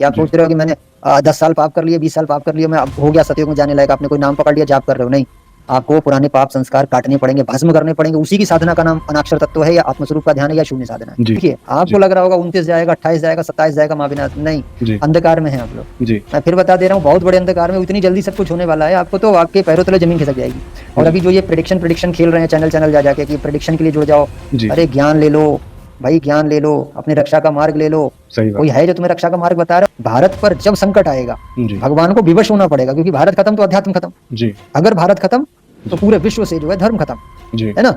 कि आप जी, सोच रहे हो कि मैंने 10 साल पाप कर लिए, 20 साल पाप कर लिए, मैं अब हो गया सतयुग में जाने लायक, आपने कोई नाम पकड़ लिया, जाप कर रहे हो, नहीं। आपको पुराने पाप संस्कार काटने पड़ेंगे, भस्म करने पड़ेंगे। उसी की साधना का नाम अनाक्षर तत्व है, या आत्मस्वरूप का ध्यान है, या शून्य साधना है। जी, देखिए, जी, आपको लग रहा होगा 29 जाएगा, 28 जाएगा, 27 जाएगा, महाविनाश, नहीं। जी, अंधकार में है आप लोग। जी, मैं फिर बता दे रहा हूँ, बहुत बड़े अंधकार में, इतनी जल्दी सब कुछ होने वाला है, आपको तो आपके पैरों तले जमीन खिसक जाएगी। और जी, अभी जो ये प्रिडिक्शन प्रिडिक्शन खेल रहे हैं चैनल चैनल जा जाके, कि प्रिडिक्शन के लिए जुड़ जाओ, जी, अरे ज्ञान ले लो भाई, ज्ञान ले लो, अपनी रक्षा का मार्ग ले लो। सही बात। कोई है जो तुम्हें रक्षा का मार्ग बता रहा है? भारत पर जब संकट आएगा, जी, भगवान को विवश होना पड़ेगा, क्योंकि भारत खत्म तो अध्यात्म खत्म। जी, अगर भारत खत्म तो जी, पूरे विश्व से जो है धर्म खत्म, जी, है ना।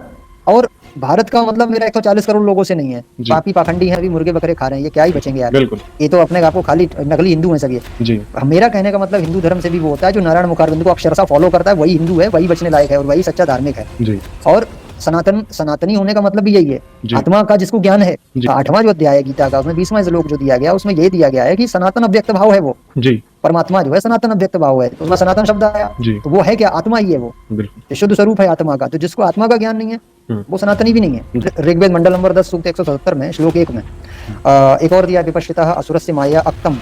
और भारत का मतलब मेरा 140 करोड़ लोगों से नहीं है। जी, पापी पाखंडी हैं, अभी मुर्गे बकरे खा रहे हैं, ये क्या ही बचेंगे यार। बिल्कुल। ये तो अपने आप को खाली नकली हिंदू हैं सब ये। जी, मेरा कहने का मतलब, हिंदू धर्म से भी वो होता है जो नारायण मुखारबिंद को अक्षरशः फॉलो करता है, वही हिंदू है, वही बचने लायक है, और वही सच्चा धार्मिक है। जी, और सनातनी होने का मतलब भी यही है। जी, आत्मा का जिसको ज्ञान है, जी, 8वां जो अध्याय है गीता का, उसमें 20वां श्लोक जो दिया गया, उसमें ये दिया गया है कि सनातन अव्यक्त भाव है वो। जी, परमात्मा जो है सनातन अव्यक्त भाव है, तो उसमें सनातन शब्द आया। जी, तो वो है क्या? आत्मा ही है वो, बिल्कुल। जो शुद्ध स्वरूप है आत्मा का। तो जिसको आत्मा का ज्ञान नहीं है, हुँ, वो सनातनी भी नहीं जी, है। ऋग्वेद मंडल नंबर 10 सूक्त 177 में श्लोक 1 में हुँ, एक और दिया, विपश्चितः असुरस्य माया अक्तम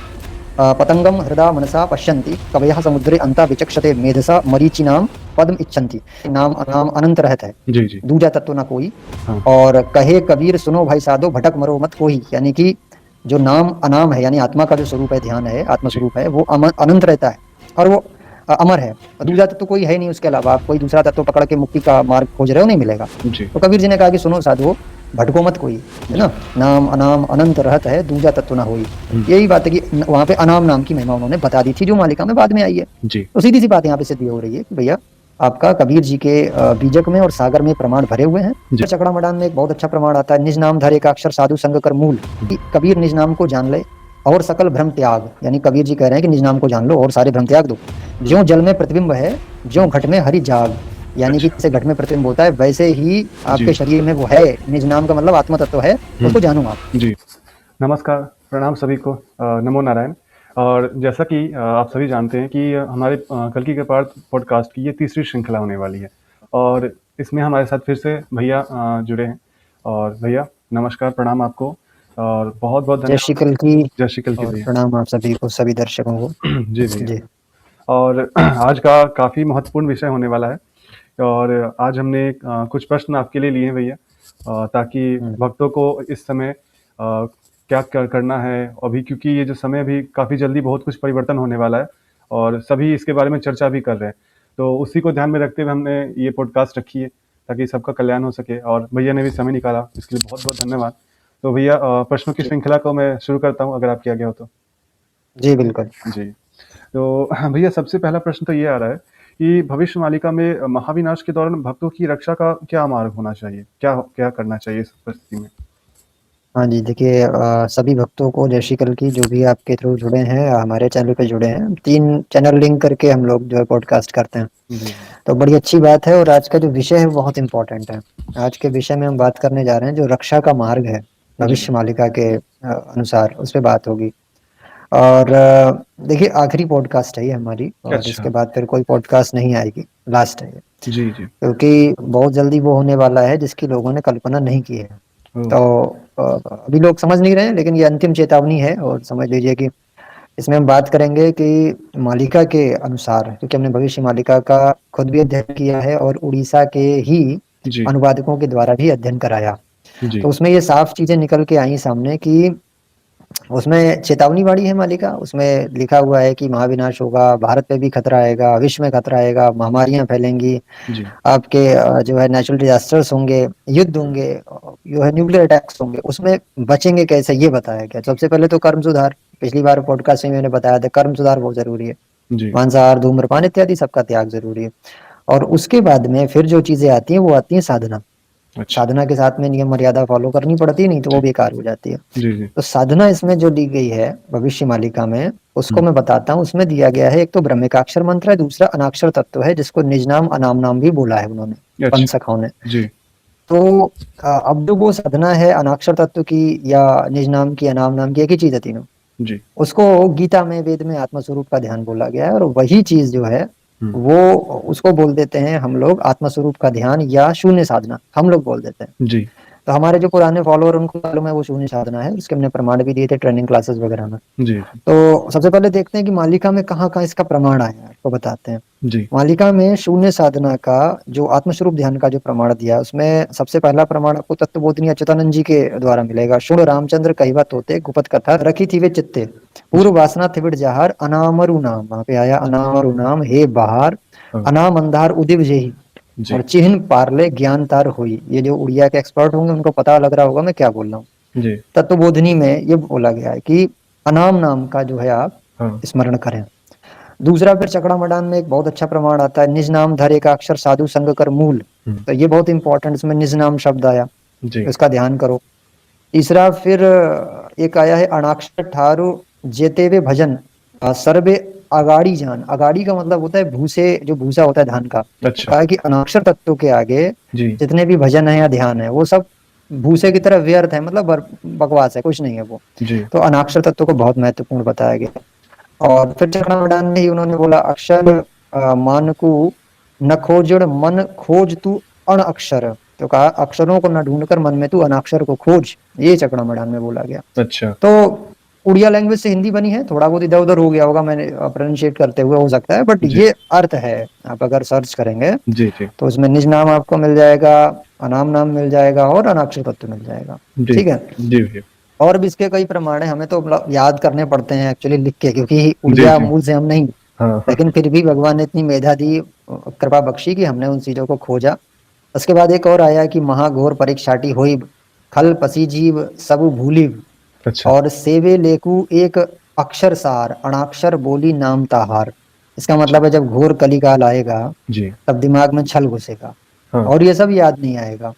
पतंगम हृदा मनसा पश्यन्ति कवयः समुद्रे अंता विचक्षते मेधसा मरीचिनाम पद्म इच्छन्ति। नाम अनाम अनंत रहत है, जी, जी, दूजा तत्व ना कोई। हाँ, और कहे कबीर सुनो भाई साधो, भटक मरो मत कोई। यानी कि जो नाम अनाम है, यानी आत्मा का जो स्वरूप है, ध्यान है, आत्म जी, स्वरूप है, वो अनंत रहता है, और वो अमर है। और जी, दूसरा तत्व कोई है नहीं उसके अलावा। आप कोई दूसरा तत्व पकड़ के मुक्ति का मार्ग खोज रहे हो, नहीं मिलेगा। जी, तो कबीर जी ने कहा कि सुनो साधुओं, भटको मत कोई, है जी, ना। नाम अनाम अनंत रहत है, दूजा तत्व ना होई। हुँ, यही बात है कि वहां पे अनाम नाम की महिमा उन्होंने बता दी थी, जो मालिका में बाद में आई है। जी, तो सीधी सी बात यहाँ पे सिद्ध हो रही है कि भैया, आपका कबीर जी के बीजक में और सागर में प्रमाण भरे हुए हैं। जी, चकड़ा मडान में एक बहुत अच्छा प्रमाण आता है, निज नाम धरे का अक्षर साधु संग कर मूल। हुँ, कि कबीर निज नाम को जान ले और सकल भ्रम त्याग। यानी कबीर जी कह रहे हैं कि निज नाम को जान लो और सारे भ्रम त्याग दो। हुँ, ज्यों जल में प्रतिबिंब है, ज्यों हुँ, घट में हरि जाग। यानी कि अच्छा, जैसे घट में प्रतिबिंब होता है, वैसे ही आपके जी, शरीर में वो है। निज नाम का मतलब आत्मा तत्व है, हुँ, उसको जानो आप। जी। नमस्कार, प्रणाम सभी को नमो नारायण। और जैसा कि आप सभी जानते हैं कि हमारे कल की कपाट पॉडकास्ट की ये तीसरी श्रृंखला होने वाली है और इसमें हमारे साथ फिर से भैया जुड़े हैं। और भैया नमस्कार, प्रणाम आपको और बहुत-बहुत जय श्री धन्यवाद। कल की, जय श्री कल की और भैया। प्रणाम आप सभी को, सभी दर्शकों को। जी भैया। जी। और आज का काफ़ी महत्वपूर्ण विषय होने वाला है और आज हमने कुछ प्रश्न आपके लिए लिए हैं भैया ताकि हम्म, भक्तों को इस समय क्या करना है अभी, क्योंकि ये जो समय अभी काफ़ी जल्दी बहुत कुछ परिवर्तन होने वाला है और सभी इसके बारे में चर्चा भी कर रहे हैं। तो उसी को ध्यान में रखते हुए हमने ये पॉडकास्ट रखी है ताकि सबका कल्याण हो सके और भैया ने भी समय निकाला, इसके लिए बहुत-बहुत धन्यवाद। तो भैया प्रश्नों की जी। श्रृंखला को मैं शुरू करता हूँ, अगर आपकी आज्ञा हो तो। जी बिल्कुल। जी। तो भैया सबसे पहला प्रश्न तो ये आ रहा है कि भविष्य मालिका में महाविनाश के दौरान भक्तों की रक्षा का क्या मार्ग होना चाहिए? क्या क्या करना चाहिए इस परिस्थिति में? हाँ जी, देखिए, सभी भक्तों को जय श्री कल की, जो भी आपके थ्रू जुड़े हैं, हमारे चैनल पे जुड़े हैं। 3 चैनल लिंक करके हम लोग जो है पॉडकास्ट करते हैं। जी, तो बड़ी अच्छी बात है, और आज का जो विषय है वो बहुत इंपॉर्टेंट है। आज के विषय में हम बात करने जा रहे हैं, जो रक्षा का मार्ग है जी। भविष्य मालिका के अनुसार, उस पे बात होगी। और देखिए, आखिरी पॉडकास्ट है ये हमारी, और इसके अच्छा। बाद फिर कोई पॉडकास्ट नहीं आएगी, लास्ट है ये। जी, जी। क्योंकि बहुत जल्दी वो होने वाला है जिसकी लोगों ने कल्पना नहीं की है। ओह! तो अभी लोग समझ नहीं रहे हैं, लेकिन ये अंतिम चेतावनी है, और समझ लीजिए कि इसमें हम बात करेंगे कि मालिका के अनुसार, क्योंकि हमने भविष्य मालिका का खुद भी अध्ययन किया है, और उड़ीसा के ही जी, अनुवादकों के द्वारा भी अध्ययन कराया। तो जी, उसमें ये साफ चीजें निकल के आई सामने कि उसमें चेतावनी बाड़ी है मालिका, उसमें लिखा हुआ है कि महाविनाश होगा, भारत पे भी खतरा आएगा, विश्व में खतरा आएगा, महामारियां फैलेंगी, जी, आपके जो है नेचुरल डिजास्टर्स होंगे, युद्ध होंगे, जो है न्यूक्लियर अटैक्स होंगे। उसमें बचेंगे कैसे, ये बताया गया। सबसे पहले तो कर्म सुधार, पिछली बार पॉडकास्ट में मैंने बताया था, कर्म सुधार बहुत जरूरी है। जी। मांसाहार, धूम्रपान इत्यादि सबका त्याग जरूरी है। और उसके बाद में फिर जो चीजें आती हैं, वो आती हैं साधना। अच्छा। साधना के साथ में नियम मर्यादा फॉलो करनी पड़ती है, नहीं तो वो जी, बेकार हो जाती है। जी, जी। तो साधना इसमें जो दी गई है भविष्य मालिका में, उसको हुँ, मैं बताता हूँ। उसमें दिया गया है, एक तो ब्रह्मिकाक्षर मंत्र है, दूसरा अनाक्षर तत्व है, जिसको निज नाम अनाम नाम भी बोला है उन्होंने, पंच अच्छा। सखाओं ने। जी, तो अब जो वो साधना है अनाक्षर तत्व की, या निज नाम की, अनाम नाम की, एक ही चीज है तीनों। जी। उसको गीता में, वेद में आत्मस्वरूप का ध्यान बोला गया है, और वही चीज जो है हुँ, वो, उसको बोल देते हैं हम लोग आत्मस्वरूप का ध्यान, या शून्य साधना हम लोग बोल देते हैं। जी, तो हमारे जो पुराने फॉलोअर उनको मालूम है वो शून्य साधना है, उसके हमने प्रमाण भी दिए थे ट्रेनिंग क्लासेस वगैरह में। जी, तो सबसे पहले देखते हैं कि मालिका में कहाँ कहाँ इसका प्रमाण आया है, आपको बताते हैं। जी, मालिका में शून्य साधना का जो आत्मस्वरूप ध्यान का जो प्रमाण दिया, उसमें सबसे पहला प्रमाण आपको तत्वबोधिनी अच्युतानंद जी के द्वारा मिलेगा। शुण रामचंद्र कहिवत होते गुपत कथा रखी थी वे चित्ते, जी, पूर्व वासना थिविड जहार अनामरु नाम, वहां पे आया अनामरु नाम हे बहार, हाँ, अनाम अंधार उदिव जेही, और जी, चिन्ह पारले ज्ञान तार हुई। ये जो उड़िया के एक्सपर्ट होंगे उनको पता लग रहा होगा मैं क्या बोल रहा हूँ। जी, तत्वबोधिनी में ये बोला गया है कि अनाम नाम का जो है आप हाँ, स्मरण करें। दूसरा फिर चकड़ा मडान में एक बहुत अच्छा प्रमाण आता है, निज नाम धर एक अक्षर साधु संग कर मूल। हुँ, तो ये बहुत इंपॉर्टेंट, इसमें निज नाम शब्द आया, जी, इसका ध्यान करो। तीसरा फिर एक आया है अनाक्षर ठारू जेते वे भजन सर्वे अगाड़ी जान। अगाड़ी का मतलब होता है भूसे, जो भूसा होता है धान का। तो अच्छा, कहा है कि अनाक्षर तत्व के आगे जी, जितने भी भजन है या ध्यान है वो सब भूसे की तरह व्यर्थ है, मतलब बकवास है, कुछ नहीं है वो। जी, तो अनाक्षर तत्व को बहुत महत्वपूर्ण बताया गया। और फिर चक्रमडान में ही उन्होंने बोला अक्षर मानकू न खोजड़ मन खोज तू अण अक्षर। तो कहा अक्षरों को न ढूंढकर मन में तू अनाक्षर को खोज, ये चक्रमडान में बोला गया। अच्छा, तो उड़िया लैंग्वेज से हिंदी बनी है, थोड़ा बहुत इधर उधर हो गया होगा मैंने प्रोनाउंसिएट करते हुए, हो सकता है, बट जी, ये अर्थ है। आप अगर सर्च करेंगे जी, जी, तो उसमें निज नाम आपको मिल जाएगा, अनाम नाम मिल जाएगा और अनाक्षर तत्व मिल जाएगा। जी, ठीक है। जी भैया, और भी इसके कई प्रमाण है, हमें तो मतलब याद करने पड़ते हैं एक्चुअली लिख के, क्योंकि जी, उड़िया जी, मूल से हम नहीं। हाँ, हाँ, लेकिन फिर भी भगवान ने इतनी मेधा दी, कृपा बख्शी कि हमने उन चीजों को खोजा। उसके बाद एक और आया कि महाघोर परीक्षाटी होई, खल पसी जीव सब भूली, अच्छा, और सेवे लेकु एक अक्षर सार, अणाक्षर बोली नाम ताहार। इसका अच्छा, मतलब है जब घोर कलिकाल आएगा जी, तब दिमाग में छल घुसेगा हाँ, और ये सब याद नहीं आएगा।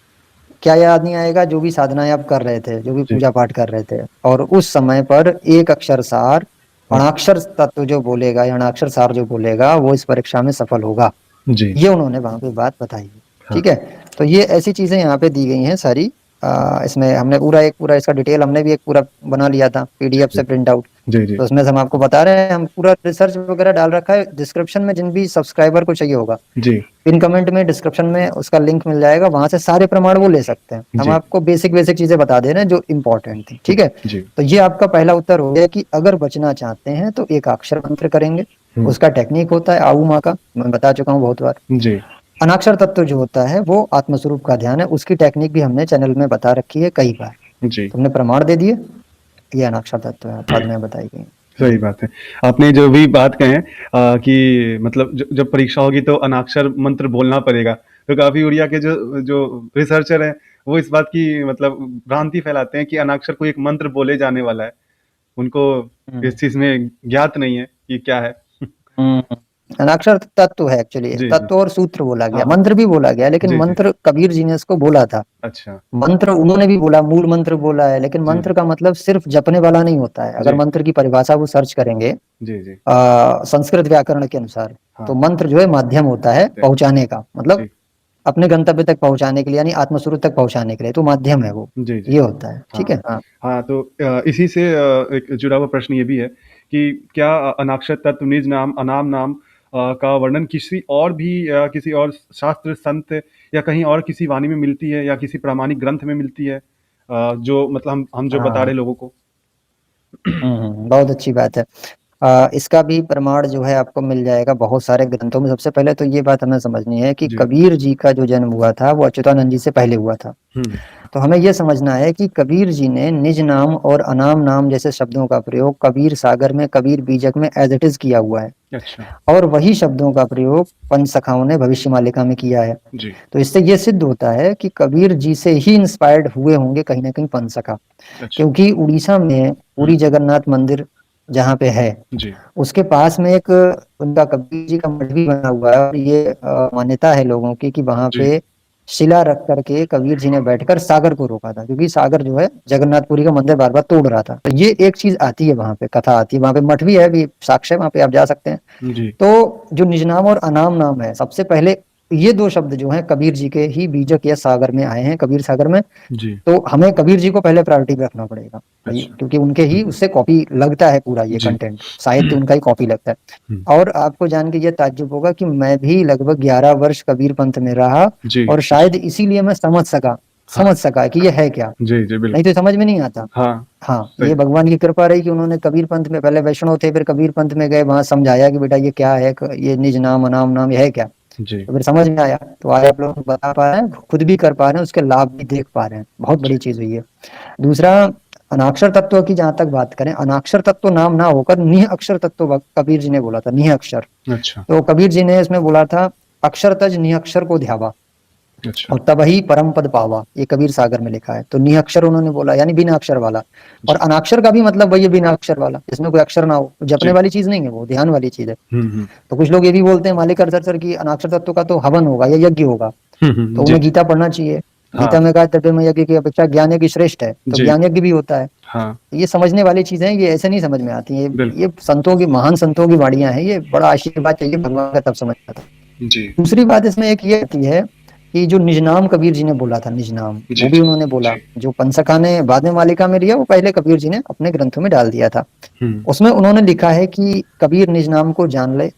क्या याद नहीं आएगा? जो भी साधनाएं आप कर रहे थे, जो भी जी, पूजा पाठ कर रहे थे, और उस समय पर एक अक्षर सार हाँ, अणाक्षर तत्व जो बोलेगा या अणाक्षर सार जो बोलेगा वो इस परीक्षा में सफल होगा। जी, ये उन्होंने वहां पे बात बताई है। हाँ, ठीक है। तो ये ऐसी चीजें यहाँ पे दी गई हैं सारी। इसमें हमने पूरा इसका डिटेल हमने भी एक पूरा बना लिया था जी, पीडीएफ से जी, प्रिंट आउट। जी, जी, तो उसमें से हम आपको बता रहे हैं, हम पूरा रिसर्च वगैरह डाल रखा है डिस्क्रिप्शन में, जिन भी सब्सक्राइबर को चाहिए होगा जी, पिन कमेंट में डिस्क्रिप्शन में उसका लिंक मिल जाएगा, वहां से सारे प्रमाण वो ले सकते हैं। हम जी, आपको बेसिक बेसिक चीजें बता दे रहे हैं जो इंपॉर्टेंट थी। ठीक है। जी, तो ये आपका पहला उत्तर हो गया कि अगर बचना चाहते हैं तो एक अक्षर मंत्र करेंगे। हुँ, उसका टेक्निक होता है आऊ माँ का, मैं बता चुका हूँ बहुत बार। जी, अनाक्षर तत्व जो होता है वो आत्मस्वरूप का ध्यान है, उसकी टेक्निक भी हमने चैनल में बता रखी है कई बार। जी, तुमने प्रमाण दे दिए, ये अनाक्षर तत्व है, साधनाएं बताई गई। सही जी। बात है। आपने जो भी बात कहे कि मतलब जब परीक्षा होगी तो अनाक्षर मंत्र बोलना पड़ेगा, तो काफ़ी उड़िया के जो जो रिसर्चर हैं, वो इस बात की मतलब भ्रांति फैलाते हैं कि अनाक्षर कोई एक मंत्र बोले जाने वाला है। उनको हम्म। इस चीज़ में ज्ञात नहीं है कि क्या है। हम्म। अनाक्षर तत्व है एक्चुअली, जी, जी। तत्व और सूत्र बोला गया, हाँ, हाँ। मंत्र भी बोला गया, लेकिन जी, जी। मंत्र कबीर जी ने इसको बोला था। अच्छा। मंत्र उन्होंने भी बोला, मूल मंत्र बोला है, लेकिन जी, मंत्र का मतलब सिर्फ जपने वाला नहीं होता है। अगर जी, मंत्र की परिभाषा वो सर्च करेंगे जी, जी। संस्कृत व्याकरण के अनुसार, तो हाँ, मंत्र जो है माध्यम होता है माध्यम। पहुंचाने का, मतलब जी, अपने गंतव्य तक पहुंचाने के लिए, यानी आत्मस्वरूप तक पहुंचाने के लिए, तो माध्यम है वो। जी, जी। ये होता है। ठीक हाँ। है। हाँ। हाँ, तो इसी से एक जुड़ा हुआ प्रश्न ये भी है कि क्या अनाक्षर तत्व, निज नाम, अनाम नाम का वर्णन किसी और शास्त्र, संत या कहीं और किसी वाणी में मिलती है या किसी प्रामाणिक ग्रंथ में मिलती है? जो मतलब हम जो बता रहे हाँ। लोगों को? बहुत अच्छी बात है। इसका भी प्रमाण जो है आपको मिल जाएगा बहुत सारे ग्रंथों में। सबसे पहले तो ये बात हमें समझनी है कि जी। कबीर जी का जो जन्म हुआ था वो अच्युतानंद जी से पहले हुआ था। हुँ। तो हमें यह समझना है कि कबीर जी ने निज नाम और अनाम नाम जैसे शब्दों का प्रयोग कबीर सागर में, कबीर बीजक में एज इट इज किया हुआ है। अच्छा। और वही शब्दों का प्रयोग पंच सखाओं ने भविष्य मालिका में किया है। जी। तो इससे यह सिद्ध होता है कि कबीर जी से ही इंस्पायर्ड हुए होंगे कहीं ना कहीं पंच सखा। अच्छा। क्योंकि उड़ीसा में हुँ। पुरी जगन्नाथ मंदिर जहाँ पे है, जी। उसके पास में एक उनका कबीर जी का मठ भी बना हुआ है। और ये मान्यता है लोगों की कि वहां जी। पे शिला रख करके कबीर जी ने बैठकर सागर को रोका था, क्योंकि सागर जो है जगन्नाथपुरी का मंदिर बार बार तोड़ रहा था। तो ये एक चीज आती है, वहां पे कथा आती है, वहां पे मठ भी है, भी साक्ष्य है, वहां पे आप जा सकते हैं। जी। तो जो निजनाम और अनाम नाम है, सबसे पहले ये दो शब्द जो हैं कबीर जी के ही बीजक या सागर में आए हैं, कबीर सागर में। जी। तो हमें कबीर जी को पहले प्रायोरिटी पे रखना पड़ेगा भाई, अच्छा। क्योंकि उनके ही उससे कॉपी लगता है, पूरा ये जी। कंटेंट साहित्य उनका ही कॉपी लगता हुँ। है। और आपको जान के ये ताज्जुब होगा कि मैं भी लगभग 11 वर्ष कबीर पंथ में रहा, जी। और शायद इसीलिए मैं समझ सका हाँ। समझ सका कि ये है क्या, जी, जी, नहीं तो बिल्कुल। समझ में नहीं आता। हाँ, हाँ, सही। ये भगवान की कृपा रही कि उन्होंने कबीर पंथ में, पहले वैष्णव थे फिर कबीर पंथ में गए, वहां समझाया कि बेटा ये क्या है, ये निज नाम अनाम नाम ये है क्या, जी, तो फिर समझ में आया। तो आज आप लोग बता पा रहे हैं, खुद भी कर पा रहे हैं, उसके लाभ भी देख पा रहे हैं, बहुत जी। बड़ी चीज हुई है। दूसरा, अनाक्षर तत्व की जहां तक बात करें, अनाक्षर तत्व नाम ना होकर निह अक्षर तत्व कबीर जी ने बोला था, निह अक्षर। अच्छा, तो कबीर जी ने इसमें बोला था, अक्षर तज निह अक्षर को ध्यावा अच्छा। और तब ही परम पद पावा, ये कबीर सागर में लिखा है। तो निह अक्षर उन्होंने बोला यानी बिना अक्षर वाला, और जी। अनाक्षर का भी मतलब वही है, बिना अक्षर वाला, जिसमें कोई अक्षर ना हो, जपने जी। वाली चीज नहीं है, वो ध्यान वाली चीज है। हुँ, हुँ। तो कुछ लोग ये भी बोलते हैं मालिक सर की अनाक्षर तत्व का तो हवन होगा या यज्ञ होगा, हुँ, हुँ। तो जी, उन्हें गीता पढ़ना चाहिए। हाँ। गीता में कहा द्रव्य में यज्ञ की अपेक्षा ज्ञान यज्ञ श्रेष्ठ है, तो जी, ज्ञान यज्ञ भी होता है। हाँ, ये समझने वाली चीजें हैं, ये ऐसे नहीं समझ में आती है। बिल्कुल। ये संतों की, महान संतों की वाणियां हैं, ये बड़ा आशीर्वाद चाहिए भगवान का, तब समझ आता है। जी, दूसरी बात इसमें एक ये आती है कि जो निजनाम कबीर जी ने बोला था, निजनाम जी, वो भी जी, उन्होंने बोला, जी। जो पंसका ने बाद में मालिका में लिया, वो पहले कबीर जी ने अपने ग्रंथों में डाल दिया था। हुँ, उसमें उन्होंने लिखा है कि कबीर निज नाम को जान ले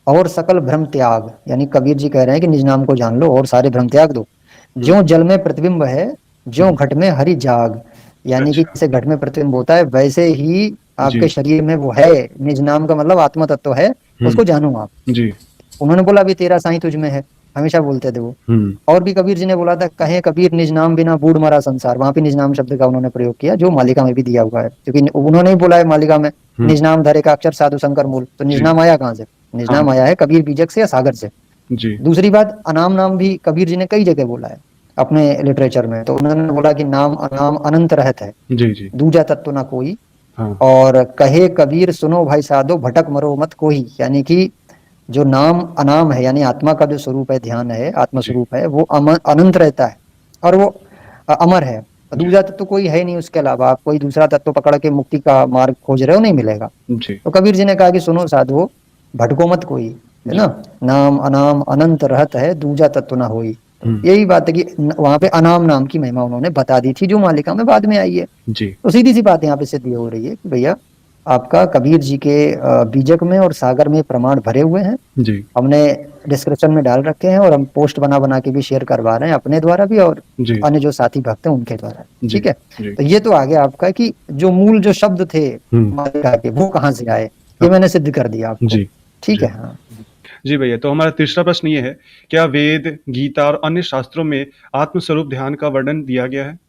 और सकल भ्रम त्याग, यानी कबीर जी कह रहे हैं कि निज नाम को जान लो और सारे भ्रम त्याग दो। हुँ, ज्यों जल में प्रतिबिंब है, ज्यों हुँ। घट में हरि जाग, यानी कि अच्छा, जैसे घट में प्रतिबिंब होता है वैसे ही आपके जी। शरीर में वो है। निज नाम का मतलब आत्मा तत्व है, हुँ, उसको जानो आप। जी। उन्होंने बोला अभी तेरा साईं तुझ में है, हमेशा बोलते थे वो। हुँ, और भी कबीर जी ने बोला था, कहे कबीर निज नाम बिना बूढ़ मरा संसार, वहां पे निज नाम शब्द का उन्होंने प्रयोग किया, जो मालिका में भी दिया हुआ है, क्योंकि उन्होंने ही बोला है मालिका में, हुँ। निज नाम धरे का अक्षर साधु शंकर मूल, तो निज जी, नाम आया कहाँ से? निज हाँ, नाम आया है कबीर बीजक से या सागर से। जी, दूसरी बात, अनाम नाम भी कबीर जी ने कई जगह बोला है अपने लिटरेचर में, तो उन्होंने बोला कि नाम अनाम अनंत रहत है, जी, जी, दूजा तत्व ना कोई। हाँ, और कहे कबीर सुनो भाई साधो, भटक मरो मत कोई, यानी कि जो नाम अनाम है, यानी आत्मा का जो स्वरूप है, ध्यान है, आत्म जी, स्वरूप है, वो अनंत रहता है और वो अमर है। जी, दूसरा तत्व कोई है नहीं उसके अलावा, आप कोई दूसरा तत्व पकड़ के मुक्ति का मार्ग खोज रहे हो, नहीं मिलेगा। जी, तो कबीर जी ने कहा कि सुनो साधुओ, भटको मत कोई, है जी, ना, नाम अनाम अनंत रहत है, दूजा तत्व ना होई। तो हुँ, यही बात है कि वहां पे अनाम नाम की महिमा उन्होंने बता दी थी, जो मालिका में बाद में आई है। जी, तो सीधी सी बात यहाँ पे सिद्ध हो रही है कि भैया, आपका कबीर जी के बीजक में और सागर में प्रमाण भरे हुए हैं। जी, हमने डिस्क्रिप्शन में डाल रखे हैं, और हम पोस्ट बना बना के भी शेयर करवा रहे हैं, अपने द्वारा भी और जी, अन्य जो साथी भक्त हैं उनके द्वारा। जी, ठीक है। जी, तो ये तो आ गया आपका कि जो मूल जो शब्द थे हुँ, मालिका के, वो कहाँ से आए, हाँ, ये मैंने सिद्ध कर दिया आपको। जी, ठीक जी। है। हाँ। जी भैया, तो हमारा तीसरा प्रश्न ये है, क्या वेद, गीता और अन्य शास्त्रों में आत्म-स्वरूप ध्यान का वर्णन दिया गया है?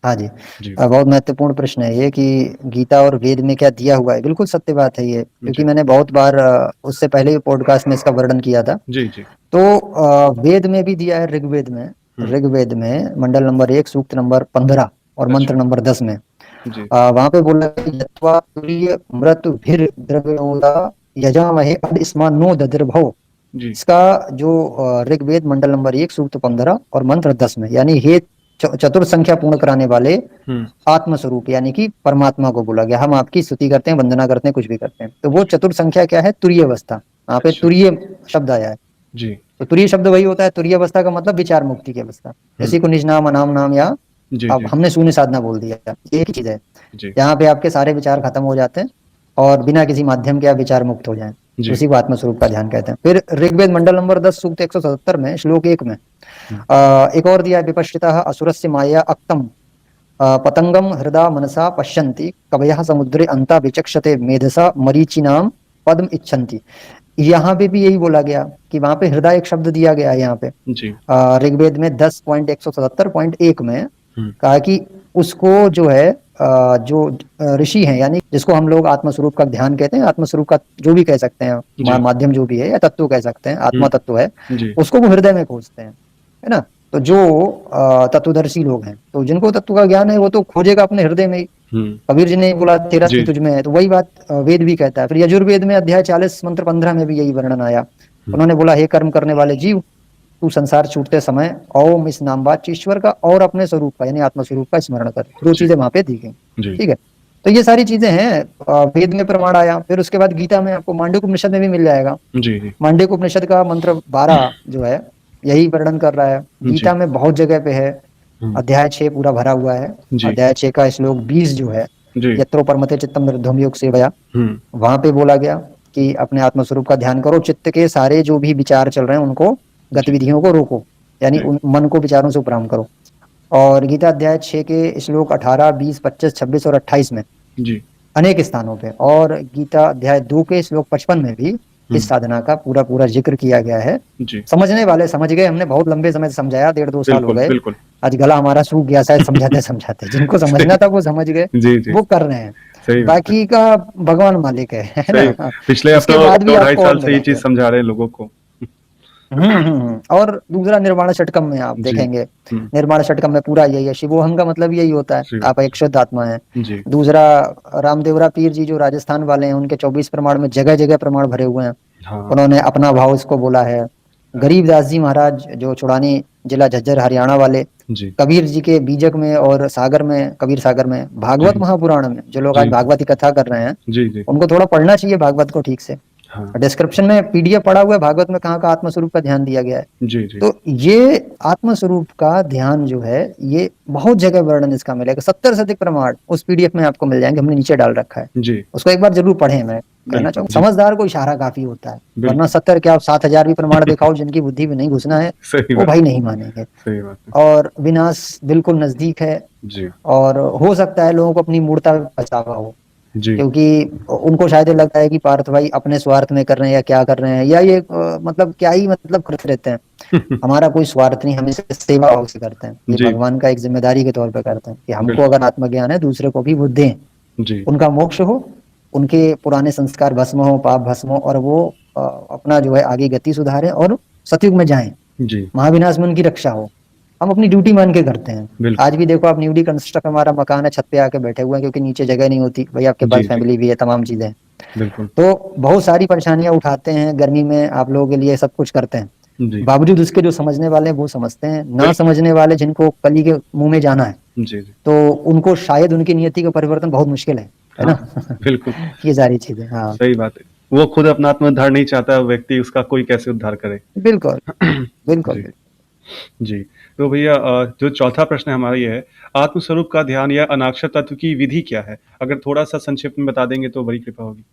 हाँ जी। जी, बहुत महत्वपूर्ण प्रश्न है ये कि गीता और वेद में क्या दिया हुआ है। बिल्कुल सत्य बात है ये, क्योंकि जी, मैंने बहुत बार उससे पहले भी पॉडकास्ट में इसका वर्णन किया था। जी, जी, तो वेद में भी दिया है, ऋग्वेद में। हुँ, ऋग्वेद में मंडल नंबर 1 सूक्त नंबर 15 और मंत्र अच्छा, नंबर 10 में जी, वहां पे बोला है, यत्वा तुरीय मृत्युभिर द्रव्योदा यजामहे अदस्मान्नो दद्र्भव। जी, इसका जो ऋग्वेद मंडल नंबर 1 सूक्त 15 और मंत्र 10 में, यानी हे चतुर संख्या पूर्ण कराने वाले हुँ, आत्म स्वरूप, यानी कि परमात्मा को बोला गया। हम आपकी स्तुति करते हैं, वंदना करते हैं, कुछ भी करते हैं, तो वो चतुर संख्या क्या है? तुरीय अवस्था। वहां पे अच्छा, तुरीय शब्द आया है। जी, तो तुरीय शब्द वही होता है, तुरीय अवस्था का मतलब विचार मुक्ति की अवस्था। हुँ, इसी को निज नाम अनाम नाम, या जी, अब जी, हमने शून्य साधना बोल दिया, एक ही चीज है। जी, यहाँ पे आपके सारे विचार खत्म हो जाते हैं और बिना किसी माध्यम के आप विचार मुक्त हो जाएं। जी, उसी को आत्मस्वरूप का ध्यान कहते हैं। फिर ऋग्वेद मंडल नंबर 10 सूक्त 177 में श्लोक 1 में हुँ, एक और दिया है, विपश्चितः असुरस्य माया अक्तम पतंगम हृदा मनसा पश्यन्ति, कवयः समुद्रे अंता विचक्षते मेधसा मरीचिनाम पद्म इच्छन्ति। यहाँ पे भी यही बोला गया कि वहां पे हृदय एक शब्द दिया गया है। यहाँ पे जी, ऋग्वेद में 10.177.1 में हुँ, कहा कि उसको जो है जो ऋषि हैं, यानी जिसको हम लोग आत्मस्वरूप का ध्यान कहते हैं, आत्मस्वरूप का जो भी कह सकते हैं, जी, माध्यम जो भी है, या तत्व कह सकते हैं, हुँ, आत्मा तत्व है, जी, उसको वो हृदय में खोजते हैं, है ना। तो जो तत्वदर्शी लोग हैं, तो जिनको तत्व का ज्ञान है, वो तो खोजेगा अपने हृदय में ही। हुँ, कबीर जी ने बोला तेरा जी, साईं तुझ में है, तो वही बात वेद भी कहता है। फिर यजुर्वेद में अध्याय 40 मंत्र 15 में भी यही वर्णन आया। हुँ, उन्होंने बोला, हे कर्म करने वाले जीव, तू संसार छूटते समय ओम इस नामवाच्य ईश्वर का और अपने स्वरूप का, यानी आत्म स्वरूप का स्मरण कर। दो जी, चीजें वहां पे दी गई। जी, ठीक है। तो ये सारी चीजें हैं, वेद में प्रमाण आया। फिर उसके बाद गीता में आपको मांडुक्य उपनिषद में भी मिल जाएगा। जी, जी, मांडुक्य उपनिषद का मंत्र 12 जो है, यही वर्णन कर रहा है। जी, गीता में बहुत जगह पे है। हुँ, अध्याय 6 पूरा भरा हुआ है। जी, अध्याय 6 का श्लोक 20 जो है, जी, यत्रो परमते चित्तम निर्धूम योग सेवया, हुँ, वहां पे बोला गया कि अपने आत्म स्वरूप का ध्यान करो, चित्त के सारे जो भी विचार चल रहे हैं उनको, जी, गतिविधियों को रोको। यानी जी, मन को विचारों से उपराम करो। और गीता अध्याय 6 के श्लोक 18, 20, 25, 26 और 28 में जी, अनेक स्थानों पे, और गीता अध्याय 2 के श्लोक 55 में भी इस हुँ, साधना का पूरा पूरा जिक्र किया गया है। जी, समझने वाले समझ गए, हमने बहुत लंबे समय से समझाया, 1.5-2 साल हो बिल्कुल, गए, बिल्कुल, आज गला हमारा सूख गया शायद समझाते समझाते। जिनको समझना सही, था वो समझ गए, जी, जी, वो कर रहे हैं। सही बात है, बाकी का भगवान मालिक है सही, ना। पिछले अब उसके तो बाद भी 2 ढाई आपको और साल से ये चीज़ मिलेंगे। समझा रहे हैं लोगों को। और दूसरा निर्वाण षटकम में आप जी, देखेंगे, हुँ, निर्वाण षटकम में पूरा यही है, शिवोहम का मतलब यही होता है, शिव आप एक शुद्ध आत्मा है। जी, दूसरा, रामदेवरा पीर जी जो राजस्थान वाले हैं, उनके 24 प्रमाण में जगह जगह प्रमाण भरे हुए हैं, हाँ, उन्होंने अपना भाव इसको बोला है। गरीबदास जी महाराज जो छुड़ानी जिला झज्जर हरियाणा वाले, जी, कबीर जी के बीजक में और सागर में, कबीर सागर में, भागवत जी, महापुराण में, जो लोग आज जी, भागवत की कथा कर रहे हैं, जी, जी, उनको थोड़ा पढ़ना चाहिए भागवत को ठीक से। हाँ, डिस्क्रिप्शन में पीडीएफ पड़ा हुआ है भागवत में, कहाँ का आत्मस्वरूप का ध्यान दिया गया है। जी, जी, तो ये आत्मस्वरूप का ध्यान जो है, ये बहुत जगह वर्णन इसका मिलेगा, 70 से अधिक प्रमाण उस पीडीएफ में आपको मिल जाएंगे, हमने नीचे डाल रखा है। जी, उसको एक बार जरूर पढ़ें, मैं कहना बिल्कुल, चाहूंगा जी, समझदार को इशारा काफी होता है, वरना बिल्कुल, 70 क्या 7,000 भी प्रमाण दिखाओ, जिनकी बुद्धि में नहीं घुसना है सही वो बात भाई नहीं मानेंगे। सही बात है। और विनाश बिल्कुल नजदीक है। जी, और हो सकता है लोगों को अपनी मूर्ता में पछतावा हो, जी, क्योंकि उनको शायद ये लगता है कि पार्थ भाई अपने स्वार्थ में कर रहे हैं या क्या कर रहे हैं, या ये मतलब क्या ही मतलब करते रहते हैं। हमारा कोई स्वार्थ नहीं, हम इसे सेवा भाव से करते हैं, ये जी, भगवान का एक जिम्मेदारी के तौर पे करते हैं कि हमको बिल्कुल, अगर आत्मज्ञान है दूसरे को भी वो दें, जी, उनका मोक्ष हो, उनके पुराने संस्कार भस्म हो, पाप भस्म हो, और वो अपना जो है आगे गति सुधारें और सतयुग में जाएं, जी, महाविनाश में उनकी रक्षा हो। हम अपनी ड्यूटी मान के करते हैं। बिल्कुल, आज भी देखो आप, न्यूली कंस्ट्रक्ट हमारा मकान है, छत पे आके बैठे हुए हैं, क्योंकि नीचे जगह नहीं होती भाई, आपके जी, पास जी, फैमिली भी है, तमाम चीजें हैं। बिल्कुल, तो बहुत सारी परेशानियां उठाते हैं, गर्मी में आप लोगों के लिए सब कुछ करते हैं, जी, बावजूद उसके जो समझने वाले हैं वो समझते हैं, ना बिल्कुल, समझने वाले जिनको कली के मुंह में जाना है, जी, जी, तो उनको शायद उनकी नियति का परिवर्तन बहुत मुश्किल है हाँ, ना। बिल्कुल, ये सारी चीजें, हाँ। सही बात है। वो खुद अपना आत्मोद्धार नहीं चाहता व्यक्ति, उसका कोई कैसे उद्धार करे? बिल्कुल, बिल्कुल, जी, बिल्कुल। जी। तो भैया जो चौथा प्रश्न हमारा ये है, आत्मस्वरूप का ध्यान या अनाक्षर तत्व की विधि क्या है? अगर थोड़ा-सा संक्षिप्त में बता देंगे तो बड़ी कृपा होगी।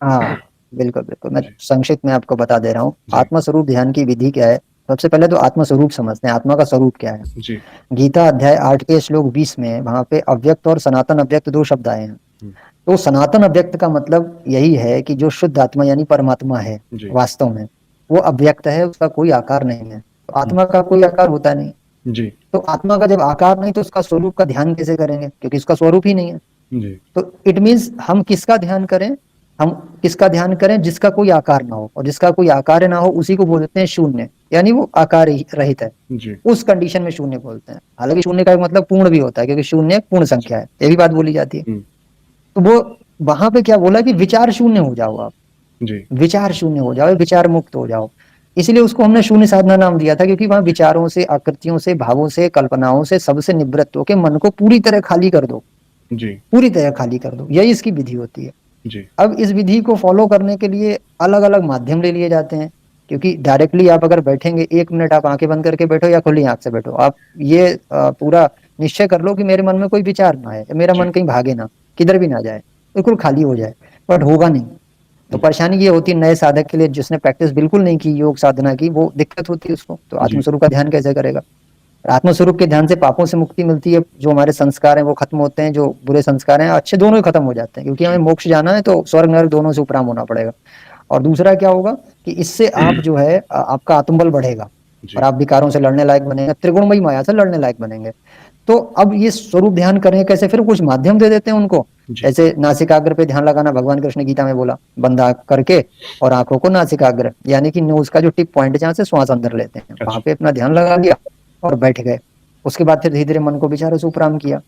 हाँ, बिल्कुल, बिल्कुल। मैं जी, संक्षिप्त में आपको बता दे रहा हूँ। जी, आत्मस्वरूप ध्यान की विधि क्या है? सबसे पहले तो आत्मस्वरूप समझते हैं, आत्मा का स्वरूप क्या है? जी, गीता अध्याय 8 के श्लोक 20 में वहाँ पे अव्यक्त और सनातन अव्यक्त 2 शब्द आए हैं। हुँ, तो सनातन अव्यक्त का मतलब यही है कि जो शुद्ध आत्मा यानी परमात्मा है, जी, वास्तव में, वो अव्यक्त है, उसका कोई आकार नहीं है। तो हुँ, आत्मा का कोई आकार होता नहीं। जी, तो आत्मा का जब आकार नहीं, तो उसका स्वरूप का ध्यान कैसे करेंगे? क्योंकि उसका स्वरूप ही नहीं है। जी, तो इट मीन्स हम किसका ध्यान करें? हम किसका ध्यान करें जिसका कोई आकार ना हो, और जिसका कोई आकार ना हो उसी को बोलते हैं शून्य, यानी वो आकार रहित है। जी, उस कंडीशन में शून्य बोलते हैं। हालांकि शून्य का एक मतलब पूर्ण भी होता है, क्योंकि शून्य एक पूर्ण जी, संख्या है, ये भी बात बोली जाती है। हुँ, तो वो वहां पे क्या बोला कि विचार शून्य हो जाओ आप, जी, विचार शून्य हो जाओ, विचार मुक्त हो जाओ। इसलिए उसको हमने शून्य साधना नाम दिया था, क्योंकि वहां विचारों से, आकृतियों से, भावों से, कल्पनाओं से, सबसे निवृत्त होकर मन को पूरी तरह खाली कर दो, जी, पूरी तरह खाली कर दो, यही इसकी विधि होती है। जी, अब इस विधि को फॉलो करने के लिए अलग अलग माध्यम ले लिए जाते हैं, क्योंकि डायरेक्टली आप अगर बैठेंगे, 1 मिनट आप आंखें बंद करके बैठो या खुली आंख से बैठो, आप ये पूरा निश्चय कर लो कि मेरे मन में कोई विचार ना है, मेरा जी, मन कहीं भागे ना, किधर भी ना जाए, बिल्कुल खाली हो जाए, बट होगा नहीं। तो हुँ, परेशानी ये होती है नए साधक के लिए, जिसने प्रैक्टिस बिल्कुल नहीं की योग साधना की, वो दिक्कत होती है उसको, तो जी, आत्मस्वरूप का ध्यान कैसे करेगा? आत्मस्वरूप के ध्यान से पापों से मुक्ति मिलती है, जो हमारे संस्कार हैं वो खत्म होते हैं, जो बुरे संस्कार हैं अच्छे दोनों ही खत्म हो जाते हैं, क्योंकि हमें जी, मोक्ष जाना है तो स्वर्ग नरक दोनों से उपराम होना पड़ेगा। और दूसरा क्या होगा कि इससे आप जो है आपका आत्मबल बढ़ेगा, और जी, आप विकारों से लड़ने लायक बनेंगे, त्रिगुणमयी माया से लड़ने लायक बनेंगे। तो अब ये स्वरूप ध्यान करें कैसे? फिर कुछ माध्यम दे देते हैं उनको, जी, जैसे नासिकाग्र पे ध्यान लगाना, भगवान कृष्ण गीता में बोला, बंद आंख करके और आंखों को नासिकाग्र, यानी कि नोज का जो टिप पॉइंट है जहाँ से श्वास अंदर लेते हैं, वहां अच्छा, पे अपना ध्यान लगा लिया और बैठ गए। उसके बाद फिर धीरे धीरे मन को विचारों से उपराम किया।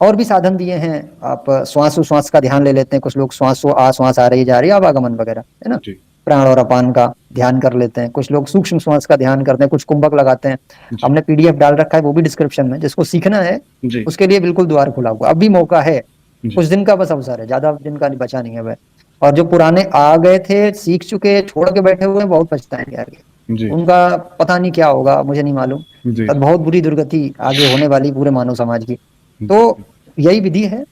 और भी साधन दिए हैं, आप श्वास उश्वास का ध्यान ले लेते हैं, कुछ लोग श्वास आ रही जा रही है, आवागमन वगैरह, है ना, जी, प्राण और अपान का ध्यान कर लेते हैं। कुछ लोग सूक्ष्म श्वास का ध्यान करते हैं, कुछ कुंभक लगाते हैं। जी, हमने पीडीएफ डाल रखा है, वो भी डिस्क्रिप्शन में, जिसको सीखना है जी, उसके लिए बिल्कुल द्वार खुला हुआ, अब भी मौका है। जी, कुछ दिन का बस अवसर है, ज्यादा दिन का बचा नहीं है वह। और जो पुराने आ गए थे, सीख चुके, छोड़ के बैठे हुए हैं, बहुत पछताएंगे आगे, जी, उनका पता नहीं क्या होगा, मुझे नहीं मालूम। जी, पर बहुत बुरी दुर्गति आगे होने वाली पूरे मानव समाज की। जी, तो यही विधि है।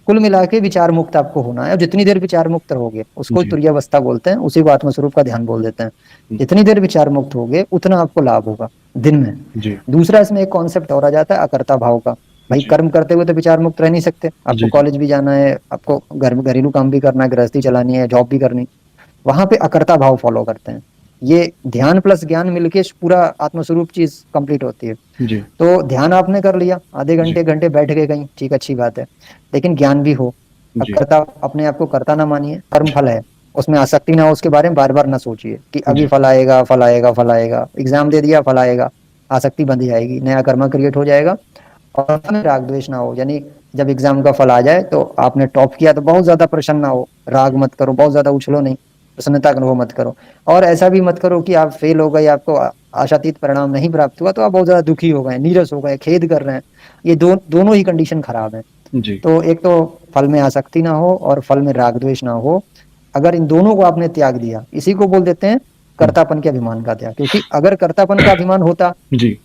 कुल मिला के विचार मुक्त आपको होना है, और जितनी देर विचार मुक्त रहोगे उसको जी। तुरीय अवस्था बोलते हैं, उसी को आत्मस्वरूप का ध्यान बोल देते हैं। हुँ। जितनी देर विचार मुक्त होगे उतना आपको लाभ होगा दिन में। जी। दूसरा इसमें एक कॉन्सेप्ट और आ जाता है अकर्ता भाव का। भाई जी। कर्म करते हुए तो विचार मुक्त रह नहीं सकते, आपको जी, जी। कॉलेज भी जाना है, आपको घरेलू काम भी करना है, गृहस्थी चलानी है, जॉब भी करनी, वहां पे अकर्ता भाव फॉलो करते हैं। ये ध्यान प्लस ज्ञान मिलके पूरा आत्मस्वरूप चीज कंप्लीट होती है। जी। तो ध्यान आपने कर लिया, आधे जी। घंटे घंटे बैठ गए कहीं, ठीक अच्छी बात है, लेकिन ज्ञान भी हो। अब जी। कर्ता अपने आप को कर्ता ना मानिए, कर्म जी। फल है, उसमें आसक्ति ना हो, उसके बारे में बार बार ना सोचिए कि अभी जी। फल आएगा फल आएगा फल आएगा, एग्जाम दे दिया फल आएगा, आसक्ति बंध जाएगी, नया कर्म क्रिएट हो जाएगा। और में राग द्वेष ना हो, यानी जब एग्जाम का फल आ जाए तो आपने टॉप किया तो बहुत ज्यादा प्रसन्न ना हो, राग मत करो, बहुत ज्यादा उछलो नहीं, प्रसन्नता का अनुभव मत करो। और ऐसा भी मत करो कि आप फेल हो गए, आपको आशातीत परिणाम नहीं प्राप्त हुआ तो आप बहुत ज्यादा दुखी हो गए, नीरस हो गए, खेद कर रहे हैं। ये दोनों ही कंडीशन खराब है। जी। तो एक तो फल में आसक्ति ना हो और फल में राग द्वेष ना हो। अगर इन दोनों को आपने त्याग दिया, इसी को बोल देते हैं हुँ। कर्तापन के अभिमान का त्याग। क्योंकि अगर कर्तापन का अभिमान होता जी।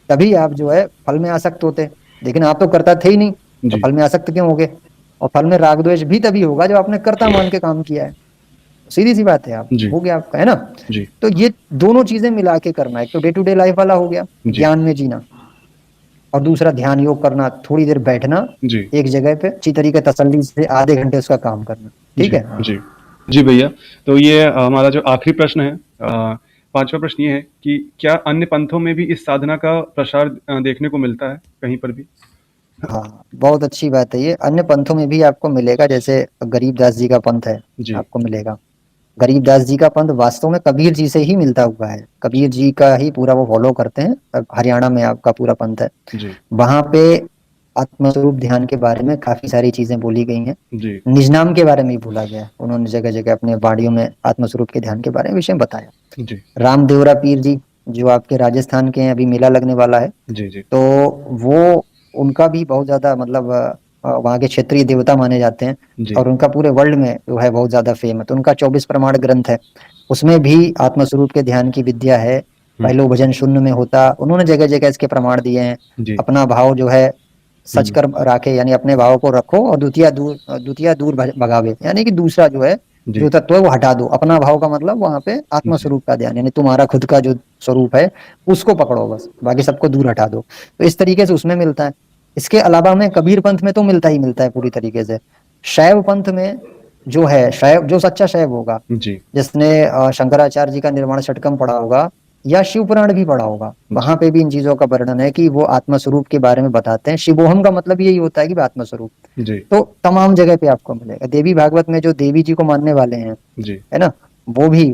तभी आप जो है फल में आसक्त होते, लेकिन आप तो कर्ता थे ही नहीं, तो जी। फल में आसक्त क्यों होगे? और फल में राग द्वेष भी तभी होगा जब आपने कर्ता मान के काम किया है। सीधी सी बात है, आप जी। हो गया आपका, है ना? जी। तो ये दोनों चीजें मिला के करना, एक तो डे टू डे लाइफ वाला हो गया, जी। ज्ञान में जीना, और दूसरा ध्यान योग करना, थोड़ी देर बैठना जी। एक जगह पे अच्छी तरीके तसल्ली से आधे घंटे उसका काम करना। ठीक जी। है। जी। जी भैया, तो ये हमारा जो आखिरी प्रश्न है, 5वां प्रश्न ये है कि क्या अन्य पंथों में भी इस साधना का प्रसार देखने को मिलता है कहीं पर भी? हाँ, बहुत अच्छी बात है, ये अन्य पंथों में भी आपको मिलेगा, जैसे गरीबदास जी का पंथ है, जी। आपको मिलेगा। गरीबदास जी का पंथ वास्तव में कबीर जी से ही मिलता हुआ है, कबीर जी का ही पूरा वो फॉलो करते हैं। अब हरियाणा में आपका पूरा पंथ है, जी। वहां पे आत्मस्वरूप ध्यान के बारे में काफी सारी चीजें बोली गई हैं। जी। निज नाम के बारे में ही बोला गया है, उन्होंने जगह जगह अपने वाणियों में आत्मस्वरूप के ध्यान के बारे में विषय बताया। जी। रामदेवरा पीर जी जो आपके राजस्थान के हैं, अभी मेला लगने वाला है, जी। जी। तो वो उनका भी बहुत ज्यादा मतलब वहाँ के क्षेत्रीय देवता माने जाते हैं, जी। और उनका पूरे वर्ल्ड में जो है बहुत ज्यादा फेम है। तो उनका 24 प्रमाण ग्रंथ है, उसमें भी आत्मस्वरूप के ध्यान की विद्या है। हुँ। पहलो भजन शून्य में होता, उन्होंने जगह जगह इसके प्रमाण दिए हैं। जी। अपना भाव जो है सच हुँ। कर राखे, यानी अपने भाव को रखो, और द्वितीय दूर भगावे, यानी कि दूसरा जो है जो जी। तत्व है वो हटा दो। अपना भाव का मतलब वहां पे जी। आत्मस्वरूप का ध्यान, यानी तुम्हारा खुद का जो स्वरूप है उसको पकड़ो बस, बाकी सबको दूर हटा दो। तो इस तरीके से उसमें मिलता है। इसके अलावा हमें कबीर पंथ में तो मिलता ही मिलता है पूरी तरीके से। शैव पंथ में जो है, शैव जो सच्चा शैव होगा, जी। जिसने शंकराचार्य जी का निर्वाण षटकम पढ़ा होगा या शिव पुराण भी पढ़ा होगा, जी। वहां पे भी इन चीजों का वर्णन है कि वो आत्मस्वरूप के बारे में बताते हैं। शिवोहम का मतलब यही होता है कि आत्मस्वरूप। जी। तो तमाम जगह पे आपको मिलेगा। देवी भागवत में जो देवी जी को मानने वाले हैं, जी। है ना, वो भी,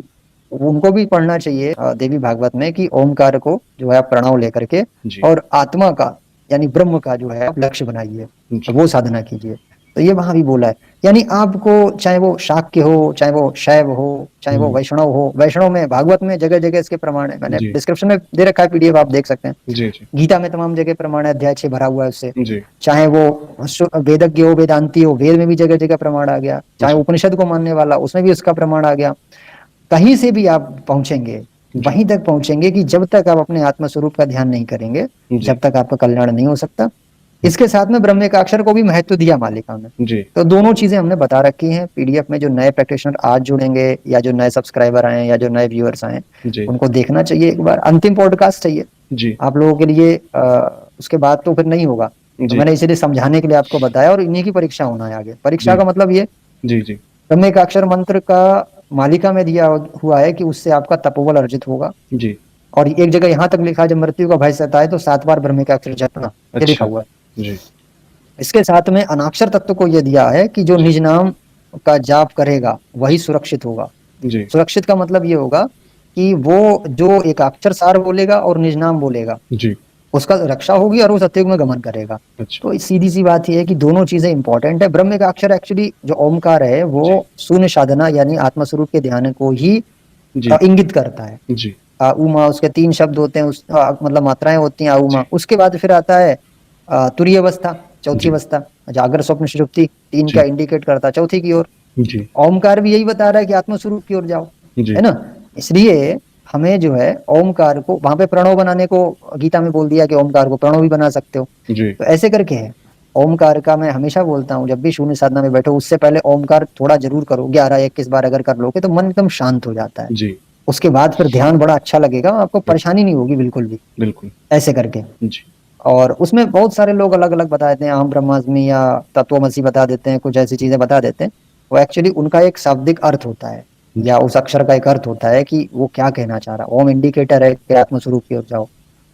उनको भी पढ़ना चाहिए देवी भागवत में कि ओमकार को जो है आप प्रणव लेकर के जी। और आत्मा का यानी ब्रह्म का जो है आप लक्ष्य बनाइए, और जी। वो साधना कीजिए। तो ये वहां भी बोला है। यानी आपको चाहे वो शाक्य हो, चाहे वो शैव हो, चाहे वो हुँ। वैष्णव हो, वैष्णव में भागवत में जगह जगह इसके प्रमाण है, मैंने जी। डिस्क्रिप्शन में दे रखा है, पीडीएफ आप देख सकते हैं। जी। जी। गीता में तमाम जगह प्रमाण है, अध्याय 6 भरा हुआ है उससे। जी। चाहे वो वेदज्ञ हो, वेदांती हो, वेद में भी जगह जगह प्रमाण आ गया। चाहे जी। उपनिषद को मानने वाला, उसमें भी उसका प्रमाण आ गया। कहीं से भी आप पहुंचेंगे, जी। वहीं तक पहुंचेंगे कि जब तक आप अपने आत्मस्वरूप का ध्यान नहीं करेंगे, जी। जब तक आपका कल्याण नहीं हो सकता। हुँ। इसके साथ में ब्रह्मेकाक्षर को भी महत्व दिया मालिका में। जी। तो दोनों चीजें हमने बता रखी हैं पीडीएफ में। जो नए प्रैक्टिशनर आज जुड़ेंगे, या जो नए सब्सक्राइबर आए, या जो नए व्यूअर्स आए, जी। उनको देखना चाहिए एक बार। अंतिम पॉडकास्ट चाहिए जी। आप लोगों के लिए, उसके बाद तो फिर नहीं होगा। तो जी। मैंने इसीलिए समझाने के लिए आपको बताया, और इन्हीं की परीक्षा होना है आगे। परीक्षा जी। का मतलब ये, जी। जी। ब्रह्मेकाक्षर मंत्र का मालिका में दिया हुआ है कि उससे आपका तपोबल अर्जित होगा। जी। और एक जगह यहाँ तक लिखा है, जब मृत्यु का भय सताए तो 7 बार ब्रह्मेकाक्षर जपना, ये लिखा अच्छा। हुआ है। जी। इसके साथ में अनाक्षर तत्व को यह दिया है कि जो जी। निज नाम का जाप करेगा वही सुरक्षित होगा। जी। सुरक्षित का मतलब ये होगा कि वो जो एक अक्षर सार बोलेगा और निज नाम बोलेगा, जी। उसका रक्षा होगी और वो सतयुग में गमन करेगा। अच्छा। तो सीधी सी बात यह है कि दोनों चीजें इंपॉर्टेंट है। ब्रह्म का अक्षर एक्चुअली जो ओमकार है, जी। वो शून्य साधना यानी आत्मस्वरूप के ध्यान को ही जी। इंगित करता है। जी। उमा, उसके 3 शब्द होते हैं, मतलब मात्राएं होती हैं जी। उमा। उसके बाद फिर आता है तुरीय अवस्था, चौथी जी। अवस्था। जागर स्वप्न सुषुप्ति 3 का जी। इंडिकेट करता है चौथी की ओर। जी। ओमकार भी यही बता रहा है कि आत्मस्वरूप की ओर जाओ, जी। है ना। इसलिए हमें जो है ओमकार को वहां पे प्रणव बनाने को गीता में बोल दिया कि ओमकार को प्रणव भी बना सकते हो। जी। तो ऐसे करके है। ओमकार का मैं हमेशा बोलता हूँ, जब भी शून्य साधना में बैठो उससे पहले ओमकार थोड़ा जरूर करो, 11-21 बार अगर कर लोगे तो मन एकदम शांत हो जाता है। जी, उसके बाद फिर ध्यान बड़ा अच्छा लगेगा, आपको परेशानी नहीं होगी बिल्कुल भी बिल्कुल। ऐसे करके। जी, और उसमें बहुत सारे लोग अलग अलग बता देते हैं, अहम ब्रह्मास्मि या तत्वमसी बता देते हैं, कुछ ऐसी चीजें बता देते हैं। वो एक्चुअली उनका एक शाब्दिक अर्थ होता है, जी, या उस अक्षर का एक अर्थ होता है कि वो क्या कहना चाह रहा है। ओम इंडिकेटर है कि आत्मस्वरूप की ओर जाओ,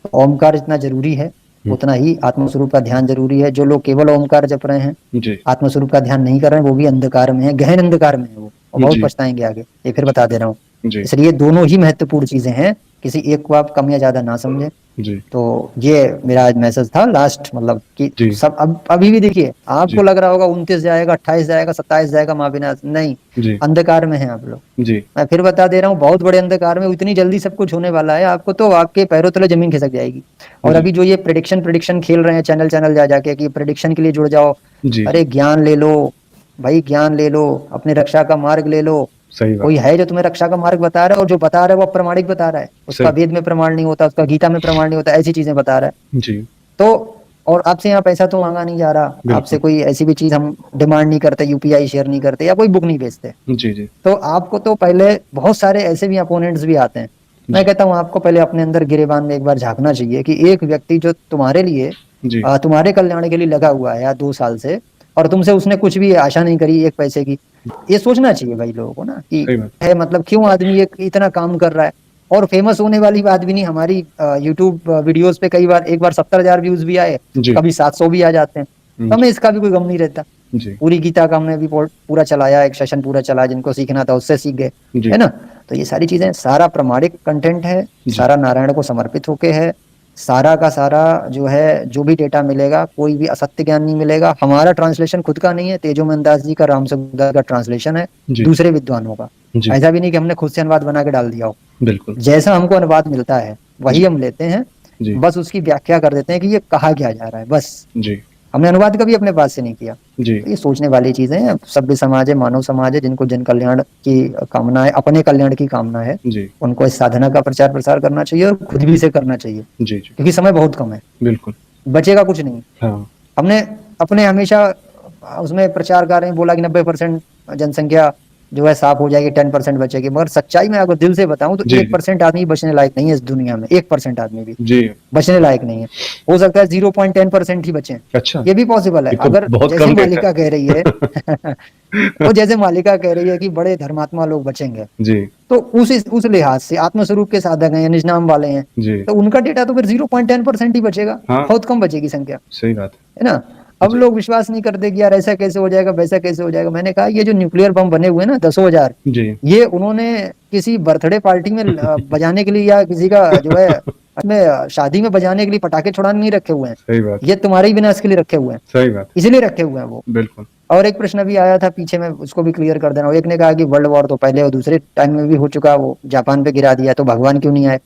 तो ओमकार जितना जरूरी है हुँ, उतना ही आत्मस्वरूप का ध्यान जरूरी है। जो लोग केवल ओमकार जप रहे हैं, जी, आत्मस्वरूप का ध्यान नहीं कर रहे हैं, वो भी अंधकार में है, गहन अंधकार में है वो, और बहुत जी, पछताएंगे आगे, ये फिर बता दे रहा हूँ। जी, इसलिए दोनों ही महत्वपूर्ण चीजें हैं, किसी एक को आप कम या ज्यादा ना समझें। जी, तो ये मेरा आज मैसेज था लास्ट, मतलब कि जी, सब अब अभी भी देखिए, आपको जी, लग रहा होगा 29 जाएगा, 28 जाएगा, 27 जाएगा, महाविनाश नहीं, जी, अंधकार में है आप लोग। जी, मैं फिर बता दे रहा हूँ, बहुत बड़े अंधकार में, इतनी जल्दी सब कुछ होने वाला है आपको तो आपके पैरों तले जमीन खिसक जाएगी। और जी, अभी जो ये प्रिडिक्शन प्रिडिक्शन खेल रहे हैं चैनल चैनल जा जाके कि प्रिडिक्शन के लिए जुड़ जाओ, जी, अरे ज्ञान ले लो भाई, ज्ञान ले लो, अपने रक्षा का मार्ग ले लो। सही बात। कोई है जो तुम्हें रक्षा का मार्ग बता रहा है, और जो बता रहा है वो अप्रमाणिक बता रहा है, उसका सही वेद में प्रमाण नहीं होता, उसका गीता में प्रमाण नहीं होता, ऐसी चीजें बता रहा है। जी, तो और आपसे यहाँ पैसा तो मांगा नहीं जा रहा, आपसे बिल्कुल। कोई ऐसी भी चीज हम डिमांड नहीं करते, यूपीआई शेयर नहीं करते, या कोई बुक नहीं बेचते। जी, जी, तो आपको तो पहले, बहुत सारे ऐसे भी अपोनेंट्स भी आते हैं, मैं जी, कहता हूँ आपको पहले अपने अंदर गिरेबान में एक बार झांकना चाहिए कि एक व्यक्ति जो तुम्हारे लिए, जी, तुम्हारे कल्याण के लिए लगा हुआ है या 2 साल से, और तुमसे उसने कुछ भी आशा नहीं करी एक पैसे की, ये सोचना चाहिए भाई लोगों को ना कि सही बात। है मतलब क्यों आदमी ये इतना काम कर रहा है। और फेमस होने वाली बात भी नहीं, हमारी यूट्यूब वीडियोस पे कई बार, एक बार 70,000 व्यूज भी आए, जी, कभी 700 भी आ जाते हैं, तो जी, हमें इसका भी कोई गम नहीं रहता। जी, पूरी गीता का हमने भी पूरा चलाया, एक सेशन पूरा चलाया, जिनको सीखना था उससे सीख गए, जी, है ना। तो ये सारी चीजें, सारा प्रमाणिक कंटेंट है, जी, सारा नारायण को समर्पित होके है, सारा का सारा जो है, जो भी डेटा मिलेगा कोई भी असत्य ज्ञान नहीं मिलेगा। हमारा ट्रांसलेशन खुद का नहीं है, तेजोमन दास जी का, राम सुखदास का ट्रांसलेशन है, जी, दूसरे विद्वानों का। जी, ऐसा भी नहीं कि हमने खुद से अनुवाद बना के डाल दिया हो, बिल्कुल। जैसा हमको अनुवाद मिलता है वही जी, हम लेते हैं, जी, बस उसकी व्याख्या कर देते हैं कि ये कहा क्या जा रहा है, बस। जी, हमने अनुवाद कभी अपने पास से नहीं किया। जी, तो ये सोचने वाली चीजें हैं। सभ्य समाज है, मानव समाज है, जिनको जन कल्याण की कामना है, अपने कल्याण की कामना है, जी, उनको इस साधना का प्रचार प्रसार करना चाहिए, और खुद भी से करना चाहिए, जी, जी, क्योंकि समय बहुत कम है, बिल्कुल। बचेगा कुछ नहीं। हाँ, हमने अपने हमेशा उसमें प्रचार कर रहे हैं, बोला कि 90% जनसंख्या जो है साफ हो जाएगी, 10% बचेगी, मगर सच्चाई में अगर दिल से बताऊं तो जी, एक जी, परसेंट आदमी बचने लायक नहीं है इस दुनिया में, 1% आदमी भी जी, बचने लायक नहीं है। हो सकता है 0.10% ही बचे, अच्छा, ये भी पॉसिबल है, ये तो अगर बहुत जैसे कम रेट मालिका कह रही है है। वो जैसे मालिका कह रही है कि बड़े धर्मात्मा लोग बचेंगे, जी, तो उस लिहाज से आत्मस्वरूप के साधक हैं या निजनाम वाले हैं, जी, तो उनका डेटा तो फिर 0.10% ही बचेगा, हाँ, बहुत कम बचेगी संख्या, सही बात है ना। है। अब जी, लोग विश्वास नहीं करते कि यार ऐसा कैसे हो जाएगा, वैसा कैसे हो जाएगा। मैंने कहा ये जो न्यूक्लियर बम बने हुए हैं ना 10,000, जी, ये उन्होंने किसी बर्थडे पार्टी में बजाने के लिए, या किसी का जो है अपने शादी में बजाने के लिए पटाखे छुड़ाने नहीं रखे हुए हैं, सही बात, ये तुम्हारे ही विनाश के लिए रखे हुए हैं, सही बात, इसीलिए रखे हुए हैं वो। बिल्कुल। और एक प्रश्न भी आया था पीछे में, उसको भी क्लियर कर देना। एक ने कहा कि वर्ल्ड वॉर तो पहले और दूसरे टाइम में भी हो चुका, वो जापान पे गिरा दिया, तो भगवान क्यों नहीं आए।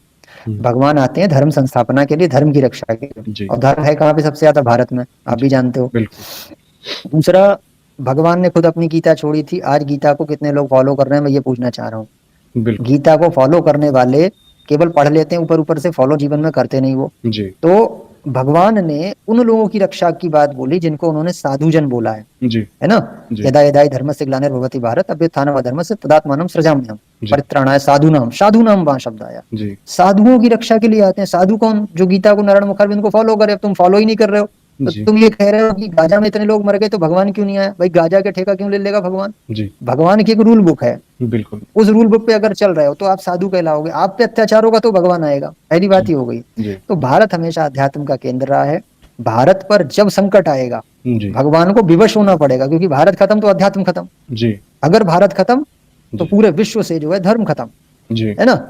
हुँ, भगवान आते हैं धर्म संस्थापना के लिए, धर्म की रक्षा के लिए, जी, और धर्म है कहाँ पे सबसे ज्यादा, भारत में, आप भी जी, जानते हो। बिल्कुल, दूसरा, भगवान ने खुद अपनी गीता छोड़ी थी, आज गीता को कितने लोग फॉलो कर रहे हैं, मैं ये पूछना चाह रहा हूँ। बिल्कुल, गीता को फॉलो करने वाले केवल पढ़ लेते हैं ऊपर ऊपर से, फॉलो जीवन में करते नहीं वो। जी, तो भगवान ने उन लोगों की रक्षा की बात बोली जिनको उन्होंने साधुजन बोला जी, है ना। जी, यदा यदा हि धर्मस्य ग्लानिर्भवति भारत अभ्युत्थानम् अधर्मस्य तदात्मानं सृजाम्यहम् जी, परित्राणाय साधूनाम, साधुनाम वहां शब्द आया। जी, साधुओं की रक्षा के लिए आते हैं। साधु कौन? जो गीता को, नारायण मुखारबिंद को फॉलो करे। अब तुम फॉलो ही नहीं कर रहे हो, तो जी, तुम ये कह रहे हो कि गाजा में इतने लोग मर गए तो भगवान क्यों नहीं आया। भाई गाजा के ठेका क्यों ले लेगा भगवान? जी, भगवान की एक रूल बुक है, बिल्कुल, उस रूल बुक पे अगर चल रहे हो तो आप साधु कहलाओगे। आप पे अत्याचार होगा तो भगवान आएगा, पहली बात जी, ही हो गई। जी, तो भारत हमेशा अध्यात्म का केंद्र रहा है। भारत पर जब संकट आएगा, जी, भगवान को विवश होना पड़ेगा, क्योंकि भारत खत्म तो अध्यात्म खत्म। जी, अगर भारत खत्म तो जी, पूरे विश्व से जो है धर्म खत्म, जी, है ना।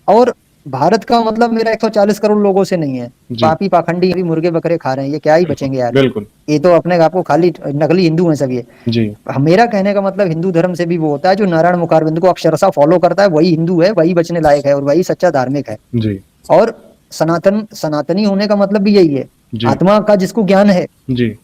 और भारत का मतलब मेरा 140 करोड़ लोगों से नहीं है। जी, पापी पाखंडी अभी मुर्गे बकरे खा रहे हैं, ये क्या ही बिल्कुल, बचेंगे यार। बिल्कुल, ये तो अपने आप को खाली नकली हिंदू हैं सब ये। जी, मेरा कहने का मतलब, हिंदू धर्म से भी वो होता है जो नारायण मुखारबिंद को अक्षरशः फॉलो करता है, वही हिंदू है, वही बचने लायक है, और वही सच्चा धार्मिक है। जी, और सनातनी होने का मतलब भी यही है, जी, आत्मा का जिसको ज्ञान है। जी,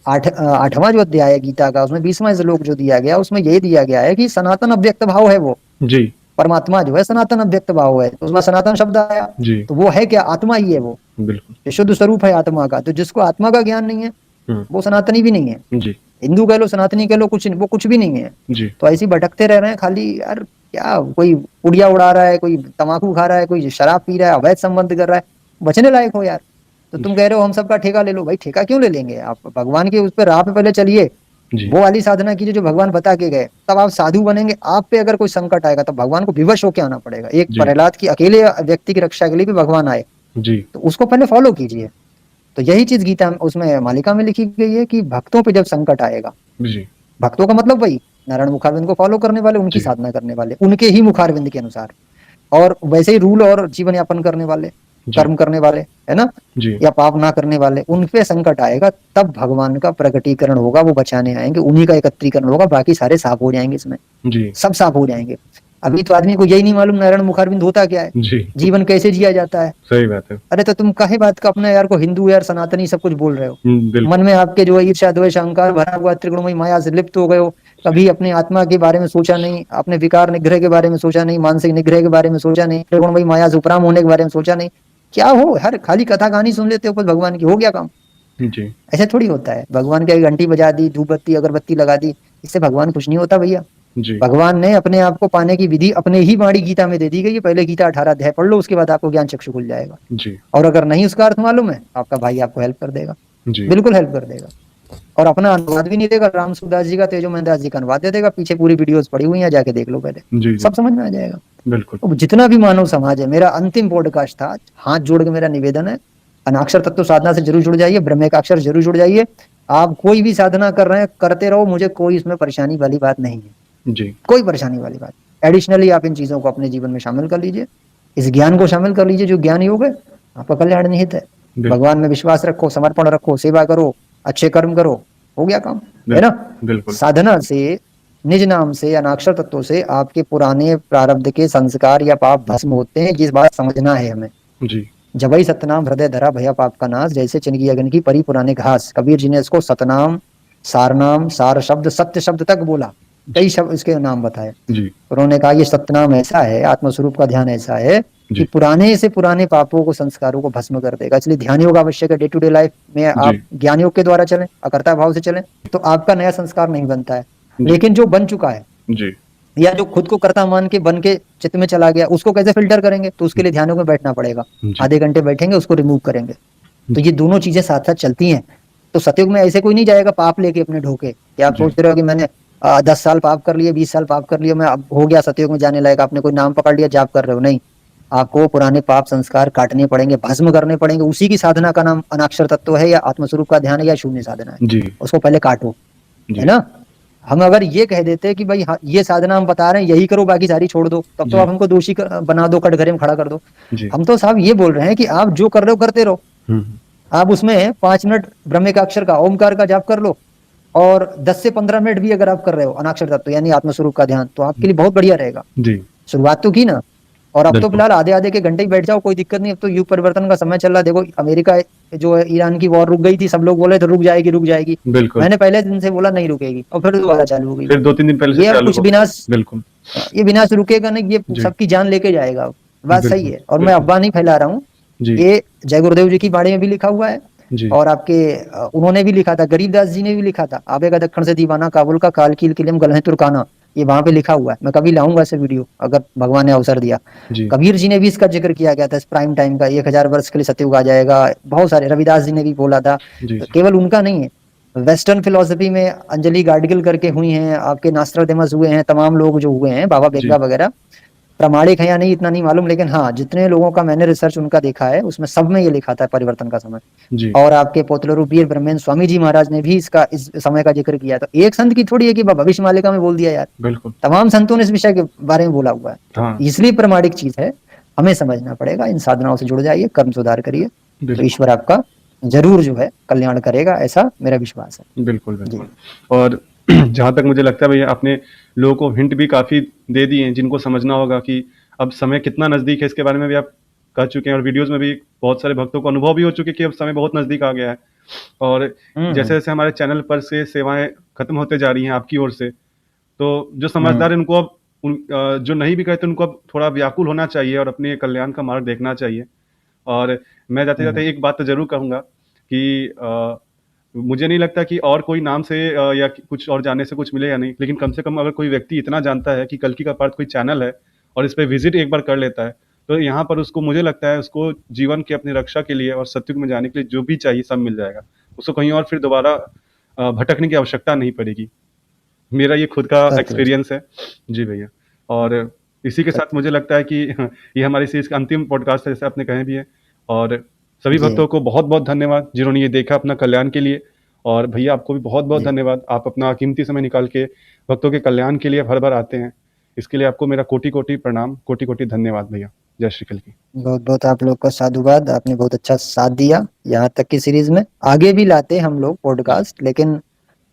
8वां जो अध्याय है गीता का, उसमें 20वां श्लोक जो दिया गया, उसमें यही दिया गया है कि सनातन अव्यक्त भाव है वो। जी, परमात्मा जो है सनातन अव्यक्त भाव है, तो उसमें सनातन शब्द आया। जी, तो वो है क्या? आत्मा ही है वो, बिल्कुल, ये शुद्ध स्वरूप है आत्मा का। तो जिसको आत्मा का ज्ञान नहीं है, हुँ। वो सनातनी भी नहीं है। जी। हिंदू कह लो, सनातनी कह लो, कुछ वो कुछ भी नहीं है। जी। तो ऐसे ही भटकते रह रहे हैं खाली यार। क्या कोई पुड़िया उड़ा रहा है, कोई तम्बाकू खा रहा है, कोई शराब पी रहा है, अवैध संबंध कर रहा है, बचने लायक हो यार। तो तुम जी। कह रहे हो हम सबका ठेका ले लो, भाई ठेका क्यों ले लेंगे? आप भगवान के उस पर राह पे पहले चलिए, जी। वो वाली साधना कीजिए जो भगवान बता के गए, तब आप साधु बनेंगे। आप पे अगर कोई संकट आएगा तो भगवान को विवश होकर आना पड़ेगा। एक जी। प्रहलाद की अकेले व्यक्ति की रक्षा के लिए भी भगवान आए, जी। तो उसको पहले फॉलो कीजिए। तो यही चीज गीता उसमें मालिका में लिखी गई है कि भक्तों पे जब संकट आएगा, जी। भक्तों का मतलब वही नारायण मुखारविंद को फॉलो करने वाले, उनकी जी। साधना करने वाले, उनके ही मुखारविंद के अनुसार, और वैसे ही रूल और जीवन यापन करने वाले, जी। कर्म करने वाले, है ना, जी। या पाप ना करने वाले, उन पे संकट आएगा तब भगवान का प्रकटीकरण होगा, वो बचाने आएंगे, उन्हीं का एकत्रीकरण होगा, बाकी सारे साफ हो जाएंगे इसमें, जी। सब साफ हो जाएंगे। अभी तो आदमी को यही नहीं मालूम नारायण मुखारविंद होता क्या है, जी। जीवन कैसे जिया जाता है। सही बात है। अरे तो तुम काहे बात का अपने यार को हिंदू यार सनातनी सब कुछ बोल रहे हो? मन बिल्कुल। में आपके जो है ईर्ष्या द्वेष अहंकार भरा हुआ, त्रिगुणमयी माया से लिप्त हो गए हो। कभी अपनी आत्मा के बारे में सोचा नहीं, अपने विकार निग्रह के बारे में सोचा नहीं, मानसिक निग्रह के बारे में सोचा नहीं, त्रिगुणमयी माया से उपराम होने के बारे में सोचा नहीं। क्या हो, हर खाली कथा कहानी सुन लेते हो, पर भगवान की हो गया काम? जी। ऐसे थोड़ी होता है। भगवान की एक घंटी बजा दी, धूप बत्ती अगरबत्ती लगा दी, इससे भगवान कुछ नहीं होता भैया। जी। भगवान ने अपने आप को पाने की विधि अपने ही वाणी गीता में दे दी गई है। पहले गीता 18 अध्याय पढ़ लो, उसके बाद आपको ज्ञान चक्षु खुल जाएगा। जी। और अगर नहीं उसका अर्थ मालूम है, आपका भाई आपको हेल्प कर देगा, जी। बिल्कुल हेल्प कर देगा। और अपना अनुवाद भी नहीं देगा, राम सुखदास जी का, तेजो दास जी का अनुवाद दे देगा, पीछे पूरी वीडियोस पड़ी हुई है, जाके देख लो पहले, जी। जी। सब समझ में आ जाएगा। बिल्कुल। तो जितना भी मानव समाज है, मेरा अंतिम पॉडकास्ट था, हाथ जोड़ के मेरा निवेदन है, अनाक्षर तत्व साधना से जरूर जुड़ जाइए, ब्रह्मेकाक्षर जरूर जुड़ जाइए। आप कोई भी साधना कर रहे हैं, करते रहो, मुझे कोई इसमें परेशानी वाली बात नहीं है, जी। कोई परेशानी वाली बात। एडिशनली आप इन चीजों को अपने जीवन में शामिल कर लीजिए, इस ज्ञान को शामिल कर लीजिए, जो ज्ञान योग है आपका कल्याण निहित है। बिल्कुल। भगवान में विश्वास रखो, समर्पण रखो, सेवा करो, अच्छे कर्म करो, हो गया काम, है ना। बिल्कुल। बिल्कुल। साधना से, निज नाम से, अनाक्षर तत्वों से आपके पुराने प्रारब्ध के संस्कार या पाप भस्म होते हैं, जिस बात समझना है हमें। जी। जबई सतनाम हृदय धरा भया पाप का नाश, जैसे चिनकी अग्नि की परी पुराने घास। कबीर जी ने इसको सतनाम, सारनाम, सार शब्द, सत्य शब्द तक बोला, कई शब्द इसके नाम बताए। जी। उन्होंने कहा ये सतनाम ऐसा है, आत्मस्वरूप का ध्यान ऐसा है कि जी। पुराने से पुराने पापों को, संस्कारों को भस्म कर देगा। इसलिए ध्यान योग आवश्यक है। डे टू डे लाइफ में आप जी। ज्ञान योग के द्वारा चलें, अकर्ता भाव से चलें, तो आपका नया संस्कार नहीं बनता है। जी। लेकिन जो बन चुका है, जी। या जो खुद को कर्ता मान के बन के चित्त में चला गया, उसको कैसे फिल्टर करेंगे? तो उसके लिए ध्यान योग में बैठना पड़ेगा। जी। आधे घंटे बैठेंगे, उसको रिमूव करेंगे। तो जी। ये दोनों चीजें साथ साथ चलती हैं। तो सतयुग में ऐसे कोई नहीं जाएगा पाप लेके अपने ढोके, कि आप जी। सोच रहे हो कि मैंने 10 साल पाप कर लिए, 20 साल पाप कर लिए, मैं अब हो गया सतयुग में जाने लायक, आपने कोई नाम पकड़ लिया, जाप कर रहे हो, नहीं। आपको पुराने पाप संस्कार काटने पड़ेंगे, भस्म करने पड़ेंगे। उसी की साधना का नाम अनाक्षर तत्व है, या आत्मस्वरूप का ध्यान है, या शून्य साधना है। जी। उसको पहले काटो, है जी। ना। हम अगर ये कह देते कि भाई हाँ, ये साधना हम बता रहे हैं, यही करो, बाकी सारी छोड़ दो, तब तो जी। आप हमको दोषी बना दो, कटघरे में खड़ा कर दो। जी। हम तो साहब ये बोल रहे हैं कि आप जो कर रहे हो करते रहो। हुँ। आप उसमें 5 मिनट ब्रह्म का अक्षर का, ओमकार का जाप कर लो, और 10 से 15 मिनट भी अगर आप कर रहे हो अनाक्षर तत्व यानी आत्मस्वरूप का ध्यान, तो आपके लिए बहुत बढ़िया रहेगा। जी। शुरुआत तो की ना। और अब तो बिल्कुल। फिलहाल आधे आधे के घंटे ही बैठ जाओ, कोई दिक्कत नहीं। अब तो युग परिवर्तन का समय चल रहा है। देखो अमेरिका जो है, ईरान की वॉर रुक गई थी, सब लोग बोले थे रुक जाएगी रुक जाएगी। बिल्कुल। मैंने पहले दिन से बोला नहीं रुकेगी, और फिर दोबारा चालू हो गई। फिर 2-3 दिन पहले से ये अब चालू कुछ हो गया। विनाश, बिल्कुल। ये विनाश रुकेगा नहीं, ये जी। सबकी जान लेके जाएगा। बात सही बिल्कुल। है, और मैं बिल्कुल। अफवाह नहीं फैला रहा हूँ। जी। ये जय गुरुदेव जी की बाणी में भी लिखा हुआ है, जी। और आपके उन्होंने भी लिखा था, गरीबदास जी ने भी लिखा था, आबेगा दक्षिण से दीवाना, काबुल का काल कील किलियम गलहे तुर्काना। ये वहां पे लिखा हुआ है। मैं कभी लाऊंगा ऐसे वीडियो, अगर भगवान ने अवसर दिया। जी। कबीर जी ने भी इसका जिक्र किया गया था, इस प्राइम टाइम का, 1000 वर्ष के लिए सतयुग आ जाएगा। बहुत सारे, रविदास जी ने भी बोला था। जी। जी। केवल उनका नहीं है, वेस्टर्न फिलोसफी में अंजलि गाडगिल करके हुई हैं, आपके नास्ट्राडेमस हुए हैं, तमाम लोग जो हुए हैं, बाबा बेंगा जी। वगैरह, प्रामाणिक है या नहीं इतना नहीं मालूम, लेकिन हाँ जितने लोगों का मैंने रिसर्च उनका देखा है, उसमें सब में ये लिखा था परिवर्तन का समय। जी। और आपके पोतलरूपीर ब्रह्मेंद्र स्वामी जी महाराज ने भी इसका, इस समय का जिक्र किया। तो एक संत की थोड़ी है कि भविष्य मालिका में बोल दिया यार, बिल्कुल। तमाम संतों ने इस विषय के बारे में बोला हुआ है। तो हाँ। इसलिए प्रमाणिक चीज है, हमें समझना पड़ेगा। इन साधनाओं से जुड़ जाइए, कर्म सुधार करिए, तो बिल्कुल। ईश्वर आपका जरूर जो है कल्याण करेगा, ऐसा मेरा विश्वास है बिल्कुल। जी। बिल्कुल। और जहाँ तक मुझे लगता है भैया, आपने लोगों को हिंट भी काफ़ी दे दिए हैं, जिनको समझना होगा कि अब समय कितना नज़दीक है, इसके बारे में भी आप कह चुके हैं, और वीडियोज़ में भी बहुत सारे भक्तों को अनुभव भी हो चुके कि अब समय बहुत नज़दीक आ गया है। और जैसे-जैसे हमारे चैनल पर से सेवाएँ खत्म होते जा रही हैं आपकी ओर से, तो जो समझदार है उनको अब जो नहीं भी कहते उनको अब थोड़ा व्याकुल होना चाहिए और अपने कल्याण का मार्ग देखना चाहिए। और मैं जाते-जाते एक बात तो ज़रूर कहूँगा कि मुझे नहीं लगता कि और कोई नाम से या कुछ और जानने से कुछ मिले या नहीं, लेकिन कम से कम अगर कोई व्यक्ति इतना जानता है कि कल्कि का पार्थ कोई चैनल है और इस पे विजिट एक बार कर लेता है, तो यहाँ पर उसको मुझे लगता है उसको जीवन की अपनी रक्षा के लिए और सत्युग में जाने के लिए जो भी चाहिए सब मिल जाएगा। उसको कहीं और फिर दोबारा भटकने की आवश्यकता नहीं पड़ेगी। मेरा ये खुद का सत्य है। एक्सपीरियंस है। जी भैया। और इसी के साथ सत्य। मुझे लगता है कि ये हमारी सीरीज़ का अंतिम पॉडकास्ट है, जैसे आपने कहे भी है। और सभी जी। भक्तों को बहुत-बहुत धन्यवाद जिन्होंने ये देखा अपना कल्याण के लिए। और भैया आपको भी बहुत-बहुत जी। धन्यवाद। आप अपना कीमती समय निकाल के भक्तों के कल्याण के लिए हर बार आते हैं। इसके लिए आपको मेरा कोटि-कोटि प्रणाम, कोटि-कोटि धन्यवाद भैया। जय श्री कल्कि। बहुत-बहुत आप लोग का साधुवाद। आपने बहुत अच्छा साथ दिया यहाँ तक की सीरीज़ में। आगे भी लाते हैं हम लोग जी, पॉडकास्ट, लेकिन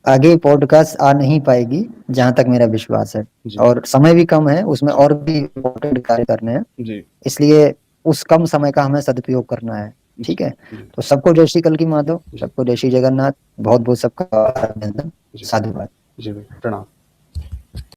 आगे पॉडकास्ट आ नहीं पाएगी, जहाँ तक मेरा विश्वास है। जी, और समय भी कम है, उसमें जी, और भी इम्पोर्टेंट कार्य करने हैं। जी, इसलिए उस कम समय का हमें सदुपयोग करना है। जी, ठीक है? जी, तो सबको जय श्री कल्कि माधव, जी, सबको जय श्री जगन्नाथ। बहुत-बहुत सबका अभिनंदन। जी, साधुवाद। जी भैया, प्रणाम।